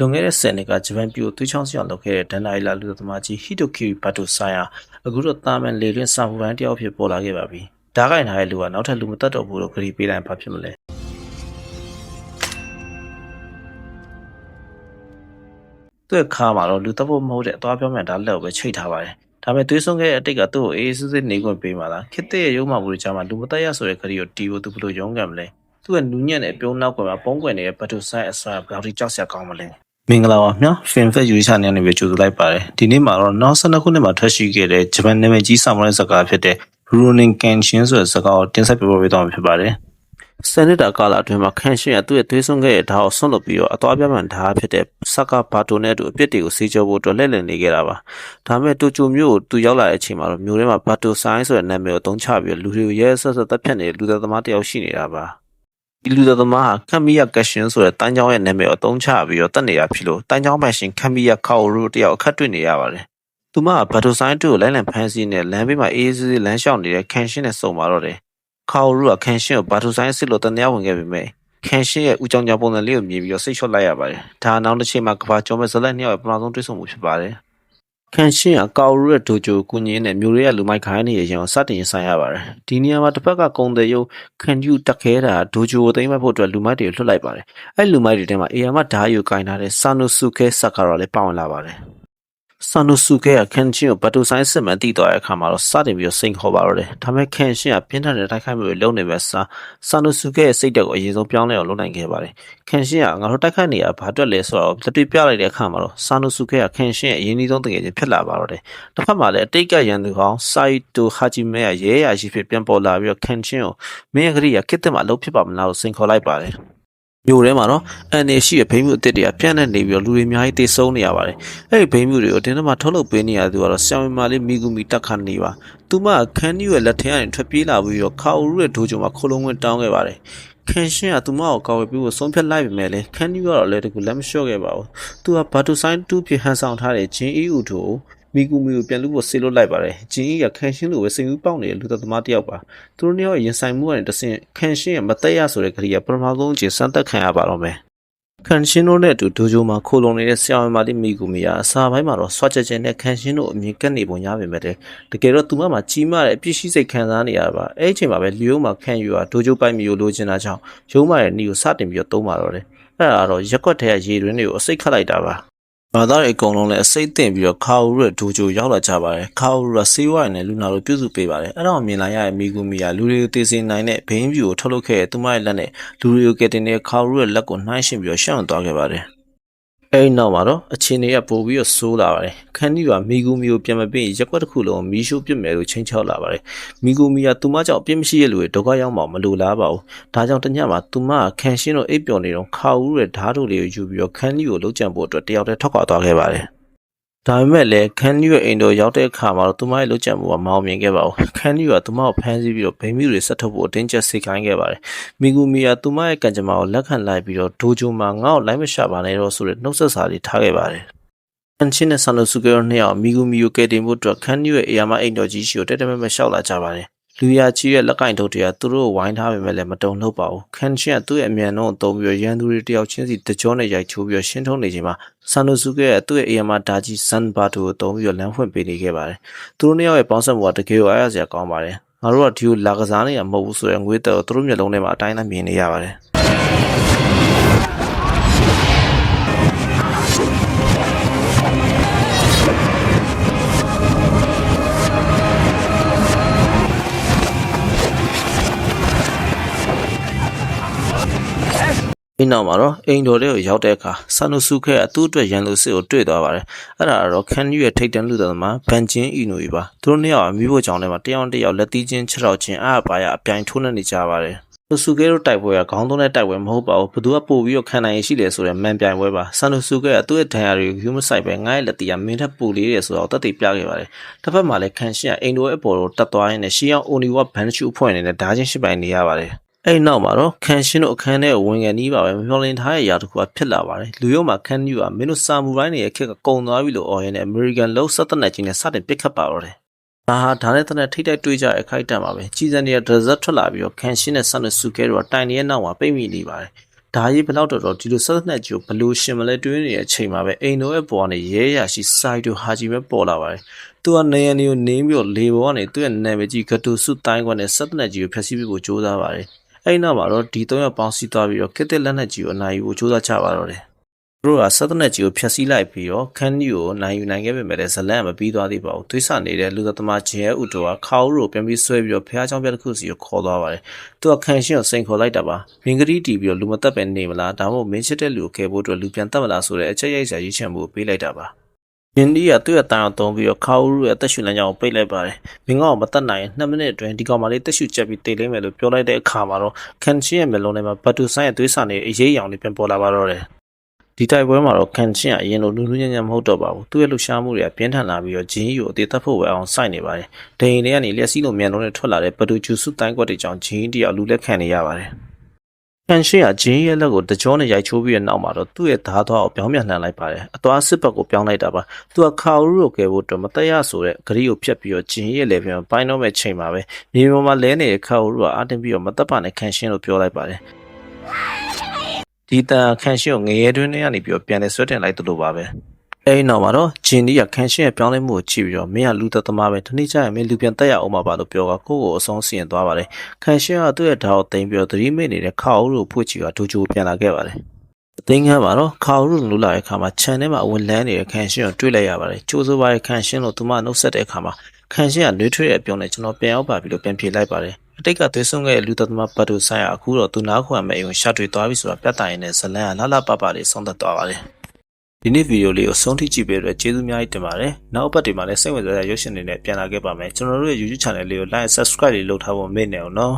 လွန်ခဲ့တဲ့10နှစ်ကဂျပန်ပြည်ကိုသွေးချောင်းစရောင်လုပ်ခဲ့တဲ့ဒန်နာအီလာလူသမားကြီးဟီတိုကီရီဘတ်တိုဆိုင်ယာအခုတော့တာမန်လေတွင်စာမှုပိုင်းတယောက်ဖြစ်ပေါ်လာခဲ့ပါပြီ။ဓာတ်ကိုင်ထားတဲ့လူကနောက်ထပ်လူမတတ်တော့ဘူးလို့ကြေပေးလိုက်ဘာဖြစ်မလဲ။သူ့ခါမှာတော့လူတဖို့မဟုတ်တဲ့အသွားပြောင်းမြန်ဓာတ်လက်ကိုပဲချိတ်ထားပါတယ်။ဒါပေမဲ့သွေးဆုံးခဲ့တဲ့အတိတ်ကသူ့ကိုအေးအေးဆေးဆေးနေခွင့်ပေးမှလား။ခေတ္တရဲ့ရုံးမှမှုတွေကြားမှာလူမတတ်ရဆိုတဲ့ကြေကိုတီးဖို့သူဘယ်လိုရုံးကန်မလဲ။သူ့ရဲ့နူးညံ့တဲ့ပြုံးနောက်ကွယ်မှာပုံးကွယ်နေတဲ့ဘတ်တိုဆိုင်အစွမ်းဘယ်လောက်ထိကြောက်စရာကောင်းမလဲ။မင်္ဂလာပါခင်ဗျာ Film Fest ယူရီချနေနေပဲကြိုဆိုလိုက်ပါတယ်ဒီနေ့မှာတော့နောက်12ခုနှစ်မှာထွက်ရှိခဲ့တဲ့ဂျပန်နာမည်ကြီးစာမွေးစကားဖြစ်တဲ့ Rurouni Kenshin ဆိုတဲ့စကားကိုတင်ဆက်ပြပေးသွားမှာဖြစ်ပါတယ်စနစ်တာကာလအတွင်းမှာခန့်ရှင်းရသူ့ရဲ့သွေးစွန်းခဲ့တဲ့ဓာတ်ကိုဆွန့်လွတ်ပြီးတော့အသွားပြမှန်ဓာတ်ဖြစ်တဲ့စကာဘာတိုနဲ့အတူအပြစ်တွေကိုစေးကြောဖို့အတွက်လှည့်လည်နေခဲ့တာပါဒါပေမဲ့တိုကျိုမြို့ကိုသူရောက်လာတဲ့အချိန်မှာတော့မြို့ထဲမှာဘာတိုဆိုင်ဆိုတဲ့နာမည်ကိုသုံးချပြီးလူတွေကိုရဲဆက်ဆက်တပ်ဖြတ်နေတဲ့လူသက်သမားတယောက်ရှိနေတာပါဒီလူသက်သမားဟာခမ်မီယာကရှင်ဆိုတဲ့တန်းချောင်းရဲ့နာမည်ကိုသုံးချပြီးတော့တတ်နေတာဖြစ်လို့တန်းချောင်းပိုင်ရှင်ခမ်မီယာခေါရူတယောက်အခက်တွေ့နေရပါတယ်သူမကဘာတိုဆိုင်တူကိုလိုင်းလံဖမ်းဆီးနေလမ်းဘေးမှာအေးအေးဆေးဆေးလမ်းလျှောက်နေတဲ့ခန့်ရှင်းနဲ့စုံပါတော့တယ်ခေါရူကခန့်ရှင်းကိုဘာတိုဆိုင်စစ်လို့တန်တရားဝင်ခဲ့ပေမဲ့ခန့်ရှင်းရဲ့ဦးကြောင်ကြောင်ပုံစံလေးကိုမြင်ပြီးတော့စိတ်ချော့လိုက်ရပါတယ်ဒါနောက်တစ်ချိန်မှာကဘာကျော်မဲ့ဇလက်နှစ်ယောက်ရဲ့ပထမဆုံးတွေ့ဆုံမှုဖြစ်ပါတယ်ခန့်ရှင်းကကာရူရဲ့ဒိုဂျိုကိုညင်းနဲ့မျိုးရဲလူမိုက်ခိုင်းနေရရင်စတင်ရင်ဆိုင်ရပါတယ်ဒီနေရာမှာတစ်ဖက်ကကုံတဲ့ရုပ်ခန့်ယူတက်ခဲတာဒိုဂျိုကိုသိမ်းမဲ့ဖို့အတွက်လူမိုက်တွေကိုလွှတ်လိုက်ပါတယ်အဲ့လူမိုက်တွေထဲမှာအေယာမဓာယူကင်ထားတဲ့ဆာနိုဆူခဲဆာကာရာလည်းပါဝင်လာပါတယ်ဆာနိုဆူခဲကခန့်ရှင်းကိုဘတ်တိုဆိုင်စစ်မှန်တည်သွားတဲ့အခါမှာတော့စတင်ပြီးစိန်ခေါ်ပါတော့တယ်ဒါပေမဲ့ခန့်ရှင်းကပြင်းထန်တဲ့တိုက်ခိုက်မှုတွေလုပ်နေမဲ့ဆာနိုဆူခဲရဲ့စိတ်ဓာတ်ကိုအရင်ဆုံးပြောင်းလဲအောင်လုပ်နိုင်ခဲ့ပါတယ်ခန့်ရှင်းကငါတို့တိုက်ခိုက်နေရဘာအတွက်လဲဆိုတော့လက်တွေ့ပြလိုက်တဲ့အခါမှာတော့ဆာနိုဆူခဲကခန့်ရှင်းရဲ့အရင်ဆုံးတကယ်ချင်းဖြစ်လာပါတော့တယ်တစ်ဖက်မှာလည်းအတိတ်ကရန်သူကောင်ဆိုင်တိုဟာဂျီမဲကရဲရရှိဖြစ်ပြန်ပေါ်လာပြီးတော့ခန့်ရှင်းကိုမင်းရဲ့ခရီးကခစ်တဲ့မှာလုပ်ဖြစ်ပါမလားလို့စိန်ခေါ်လိုက်ပါတယ်မြို့ထဲမှာတော့အန်နေရှိရဲ့ဘိန်းမှုအစ်စ်တွေကပြန့်နှံ့နေပြီးတော့လူတွေအများကြီးတေဆုံးနေရပါတယ်။အဲ့ဒီဘိန်းမှုတွေကိုတင်းထဲမှာထုတ်လုပ်ပေးနေရသူကတော့ဆံဝင်မာလေးမီဂူမီတက်ခါနေပါ။သူမခန်းနီရဲ့လက်ထဲကနေထွက်ပြေးလာပြီးတော့ခါအိုရူရဲ့ဒိုဂျိုမှာခိုးလုံးဝင်တောင်းခဲ့ပါတယ်။ခန့်ရှင်းကသူမကိုကောက်ဝယ်ပြီးဆုံးဖြတ်လိုက်ပေမဲ့လည်းခန်းနီကတော့လည်းတကူလက်မလျှော့ခဲ့ပါဘူး။သူကဘာတိုဆိုင်တူဖြစ်ဟန်ဆောင်ထားတဲ့ဂျင်းအီဦးတို့မီဂူမီကိုပြန်လို့ဖို့ဆေးလွတ်လိုက်ပါတယ်။ဂျင်းအီကခန့်ရှင်းလိုပဲစိတ်ကူးပေါက်နေတဲ့လူသက်သမားတစ်ယောက်ပါ။သူတို့နှစ်ယောက်ရင်ဆိုင်မှုကနေတဆင့်ခန့်ရှင်းရဲ့မသက်ရဆိုတဲ့ခရီးကပထမဆုံးအကျစမ်းသပ်ခံရပါတော့မယ်။ခန့်ရှင်းတို့နဲ့အတူဒိုဂျိုမှာခိုးလုံနေတဲ့ဆရာဝန်မလေးမီဂူမီယာအစာပိုင်းမှာတော့ဆွတ်ချက်ချက်နဲ့ခန့်ရှင်းတို့အမြင်ကပ်နေပုံရပေမဲ့တကယ်တော့သူမမှာကြီးမားတဲ့အပြစ်ရှိစိတ်ခံစားနေရတာပါ။အဲ့ဒီအချိန်မှာပဲလီယိုမှာခန့်ယူကဒိုဂျိုပိုင်မီကိုလိုချင်တာကြောင့်ရုံးမာတဲ့နီကိုစတင်ပြီးတော့သုံးပါတော့တယ်။အဲ့ဒါတော့ရက်ွက်ထဲကရေတွင်းတွေကိုအစိတ်ခတ်လိုက်တာပါ။ဘာသာရေးအကုန်လုံးလည်းအစိတ်တင်ပြီးတော့ခါအိုရူရဲ့ဒိုဂျိုရောက်လာကြပါတယ်ခါအိုရူကဆေးဝါးနဲ့လူနာတို့ပြုစုပေးပါတယ်အဲ့တော့မြင်လာရတဲ့မီဂူမီယာလူတွေကိုတေးစေနိုင်တဲ့ဘိန်းဖြူကိုထုတ်လုပ်ခဲ့တဲ့သူမရဲ့လက်နဲ့လူတွေကိုကယ်တင်တဲ့ခါအိုရူရဲ့လက်ကိုနှိုင်းယှဉ်ပြီးတော့ရှောင်သွားခဲ့ပါတယ်အဲ့နောက်မှာတော့အခြေအနေကပိုပြီးတော့ဆိုးလာပါတယ်ခန်းနီကမီဂူမီကိုပြန်မပေးရက်ွက်တစ်ခုလုံးမီးရှို့ပစ်မယ်လို့ချိန်ချောက်လာပါတယ်မီဂူမီကသူမကြောင့်အပြစ်မရှိတဲ့လူတွေဒုက္ခရောက်မှမလိုလားပါဘူးဒါကြောင့်တညမှာသူမကခန်းရှင်းတို့အိပ်ပျော်နေတော့ခါဦးရဲ့ဓာတ်တို့လေးကိုယူပြီးတော့ခန်းနီကိုလှုပ်ကြံဖို့အတွက်တယောက်တည်းထောက်ခွာသွားခဲ့ပါတယ်ဒါပေမဲ့လည်းခန်းနီရဲ့အိမ်တော်ရောက်တဲ့အခါမှာတော့သူမရဲ့လှုပ်ကြံမှုကမအောင်မြင်ခဲ့ပါဘူးခန်းနီကသူမကိုဖမ်းဆီးပြီးတော့ဗိမ်းမြူတွေဆက်ထုတ်ဖို့အတင်းကျပ်စိတ်ခိုင်းခဲ့ပါတယ်မီဂူမီကသူမရဲ့ကံကြမ္မာကိုလက်ခံလိုက်ပြီးတော့ဒိုဂျိုမှာငါ့ကိုလိုက်မရှာပါနဲ့တော့ဆိုတဲ့နှုတ်ဆက်စာလေးထားခဲ့ပါတယ်အန်ချင်းနဲ့ဆန်လိုဆူကဲရောနှစ်ယောက်မီဂူမီကိုကယ်တင်ဖို့အတွက်ခန်းနီရဲ့အိယာမအိမ်တော်ကြီးရှိကိုတက်တက်မဲ့မဲ့ရှောက်လာကြပါတယ်လူရကြီးရဲ့လက်ကင်ထုတ်တွေကသူတို့ကိုဝိုင်းထားပေမဲ့လည်းမတုံ့လှုပ်ပါဘူးခန့်ရှင်းကသူ့ရဲ့အမြန်နှုန်းကိုသုံးပြီးတော့ရန်သူတွေတယောက်ချင်းစီတကြောနဲ့ရိုက်ချိုးပြီးတော့ရှင်းထုံးနေချိန်မှာဆန်နိုဆူကဲကသူ့ရဲ့အေယာမဒါကြီးဇန်ဘာတိုကိုသုံးပြီးတော့လမ်းဖွင့်ပေးနေခဲ့ပါတယ်သူတို့နှစ်ယောက်ရဲ့ပေါင်းစပ်မှုကတကယ်ကိုအားရစရာကောင်းပါတယ်ငါတို့ကဒီကိုလာကစားနေရမဟုတ်ဘူးဆိုရင်ငွေတက်တော့သူတို့မျက်လုံးထဲမှာအတိုင်းအမြင်နေရပါတယ်အင်းနောက်မှာတော့အိမ်တော်တွေကိုရောက်တဲ့အခါဆန်နိုဆူခဲကသူ့အတွက်ရန်လိုစစ်ကိုတွေ့သွားပါတယ်အဲ့ဒါတော့ခန်းယူရဲ့ထိတ်တန့်လူသားသမားဘန်ဂျင်းအီနိုကြီးပါသူတို့နှစ်ယောက်အမိဖို့ကြောင့်လည်းတယောက်လက်သီးချင်းခြေထောက်ချင်းအားပါရအပြိုင်ထိုးနေကြပါတယ်ဆူကဲတို့တိုက်ပွဲကခေါင်းသုံးတဲ့တိုက်ပွဲမဟုတ်ပါဘူးဘသူကပို့ပြီးတော့ခံနိုင်ရရှိတယ်ဆိုတဲ့မန်ပြိုင်ပွဲပါဆန်နိုဆူကဲကသူ့ရဲ့ဒဏ်ရာတွေကိုယူမဆိုင်ပဲငါ့ရဲ့လက်တီးကမင်းထက်ပိုလေးတယ်ဆိုတော့တတ်သိပြခဲ့ပါတယ်တစ်ဖက်မှာလည်းခန်းရှင်းကအိမ်တော်ရဲ့အပေါ်ကိုတက်သွားရင်းနဲ့ရှီအောင်အိုနီဝဘန်ချူအဖွဲ့နေတဲ့ဓာချင်းရှိပိုင်နေရပါတယ်အဲ့နောက်မှာတော့ခန့်ရှင်းတို့အခန်းထဲကိုဝင်ကန်နီးပါပဲမျောလင်းထားတဲ့ຢာတစ်ခုကဖြစ်လာပါတယ်လူရုံမှာခန်းနီကမင်းတို့ဆာမူရိုင်းတွေရဲ့ခက်ကကုံသွားပြီလို့အော်ရင်းနဲ့အမေရိကန်လုံးဆက်သက်နဲ့ချင်းနဲ့စတင်ပစ်ခတ်ပါတော့တယ်ဒါဟာဒါနဲ့တနက်ထိတိုက်တွေးကြတဲ့အခိုက်အတန့်ပါပဲကြီးစံတွေကဒဇက်ထွက်လာပြီးတော့ခန့်ရှင်းတဲ့ဆန်နဲ့ဆူကဲတို့ကတိုင်နေတဲ့နောက်မှာပိတ်မိနေပါတယ်ဒါ ဒါကြီးဘယ်လောက်တော့ဒီလိုဆက်နှစ်ကြီးကိုဘလို့ရှင်မလဲတွေးနေတဲ့အချိန်မှာပဲအိမ်တော်ရဲ့ပေါ်ကနေရဲရရှိစိုက်တူဟာကြီးပဲပေါ်လာပါတယ်သူကနေရန်ကိုနင်းပြီးတော့လေပေါ်ကနေသူ့ရဲ့နာမည်ကြီးဂတူစုတိုင်းခွက်နဲ့ဆက်နှစ်ကြီးကိုဖျက်ဆီးဖို့ကြိုးစားပါတယ်အဲ့နောက်မှာတော့ဒီ3ယောက်ပေါင်းစီးသွားပြီးတော့ကစ်တဲ့လက်နဲ့ကြီးကိုအနိုင်ယူဖို့ကြိုးစားချပါတော့တယ်သူတို့ကဆက်တဲ့ကြီးကိုဖျက်ဆီးလိုက်ပြီးတော့ခန်းကြီးကိုနိုင်ယူနိုင်ခဲ့ပေမဲ့ဇလန်မပြီးသွားသေးပါဘူးသွေးဆနေတဲ့လူသမားဂျင်ရဲ့ဥတော်ကခါဦးကိုပြန်ပြီးဆွဲပြီးတော့ဖះเจ้าပြတစ်ခုစီကိုခေါ်သွားပါတယ်သူကခန်းရှင်းကိုစိန်ခေါ်လိုက်တာပါမင်းကလေးတီးပြီးတော့လူမတက်ပဲနေမလားဒါမှမဟုတ်မင်းချစ်တဲ့လူကိုကယ်ဖို့အတွက်လူပြန်တက်မလားဆိုတဲ့အချက်ရိုက်စရာရည်ချမ်းမှုကိုပေးလိုက်တာပါဂျင်ဒီကသူ့ရဲ့တန်အောင်သုံးပြီးတော့ခါဦးရဲ့တက်ရှူလမ်းကြောင်းကိုပိတ်လိုက်ပါတယ်မင်းကမတက်နိုင်2မိနစ်အတွင်းဒီကောင်မလေးတက်ရှူချက်ပြီးတိတ်လိမ့်မယ်လို့ပြောလိုက်တဲ့အခါမှာတော့ခန်းရှင်းရဲ့မျက်လုံးထဲမှာဘတ်တူဆိုင်ရဲ့သွေးဆနေအရေးအယောင်လေးပြန်ပေါ်လာပါတော့တယ်ဒီတိုက်ပွဲမှာတော့ကန်ချင်းကအရင်လိုလူလူညံ့ညံ့မဟုတ်တော့ပါဘူးသူ့ရဲ့လှူရှားမှုတွေကပြင်းထန်လာပြီးတော့ဂျင်းကြီးကိုအသေးသက်ဖို့ပဲအောင်စိုက်နေပါတယ်ဒိန်တွေကနေလျက်စီးလိုမြန်လုံးနဲ့ထွက်လာတဲ့ဘဒူဂျူစုတိုင်းကွက်တွေကြောင့်ဂျင်းတယောက်လူလက်ခံနေရပါတယ်ကန်ချင်းကဂျင်းရဲ့လက်ကိုတကြောနဲ့ရိုက်ချိုးပြီးတဲ့နောက်မှာတော့သူ့ရဲ့ဓာတ်သွားကိုပြောင်းပြန်လှန်လိုက်ပါတယ်အသွားစစ်ဘက်ကိုပြောင်းလိုက်တာပါသူကခါဦးကိုကယ်ဖို့တော့မတက်ရဆိုတဲ့ဂရီကိုဖြတ်ပြီးတော့ဂျင်းရဲ့လေပြန်ပိုင်းတော့မဲ့ချိန်မှာပဲမြေပေါ်မှာလဲနေတဲ့ခါဦးကအာတင်ပြီးတော့မတက်ပါနဲ့ကန်ချင်းလို့ပြောလိုက်ပါတယ်ဒီတန်ခန့်ရှင်းကိုငရဲတွင်းထဲကနေပြီးတော့ပြန်လဲဆွဲတင်လိုက်သလိုပါပဲအဲဒီနောက်မှာတော့ဂျင်ဒီကခန့်ရှင်းရဲ့ပြောင်းလဲမှုကိုကြည့်ပြီးတော့မင်းကလူသက်သမားပဲဒီနေ့ကျရင်မင်းလူပြန်တက်ရအောင်ပါလို့ပြောကကိုယ့်ကိုအဆုံးစီရင်သွားပါတယ်ခန့်ရှင်းကသူ့ရဲ့ဓာတ်ကိုသိမ်းပြီးတော့သတိမိနေတဲ့ခါဦးကိုဖွင့်ချီကဒိုဂျိုပြန်လာခဲ့ပါတယ်အသိငန်းမှာတော့ခါဦးလူလာတဲ့အခါမှာခြံထဲမှာအဝင်လန်းနေတဲ့ခန့်ရှင်းကိုတွေ့လိုက်ရပါတယ်ကြိုးစိုးပါတဲ့ခန့်ရှင်းလို့သူမနှုတ်ဆက်တဲ့အခါမှာခန့်ရှင်းကနှွေးထွေးတဲ့အပြုံးနဲ့ကျွန်တော်ပြန်ရောက်ပါပြီလို့ပြန်ပြေးလိုက်ပါတယ်အတိတ်ကသွေးဆုံးခဲ့တဲ့လူသက်သမားဘတ်တူဆိုင်ကအခုတော့သူနားခွာမဲ့အိမ်ကိုရှာတွေ့သွားပြီဆိုတာပြသရင်နဲ့ဇလန်ကလှပပလေးဆုံးသက်သွားပါတယ်ဒီနေ့ဗီဒီယိုလေးကိုဆုံးထိကြည့်ပေးတဲ့ကျေးဇူးများကြီးတင်ပါတယ်နောက်အပတ်တွေမှာလည်းစိတ်ဝင်စားတဲ့ရုပ်ရှင်တွေနဲ့ပြန်လာခဲ့ပါမယ်ကျွန်တော်တို့ရဲ့ YouTube channel လေးကို like subscribe လေးလုပ်ထားဖို့မေ့နေအောင်နော်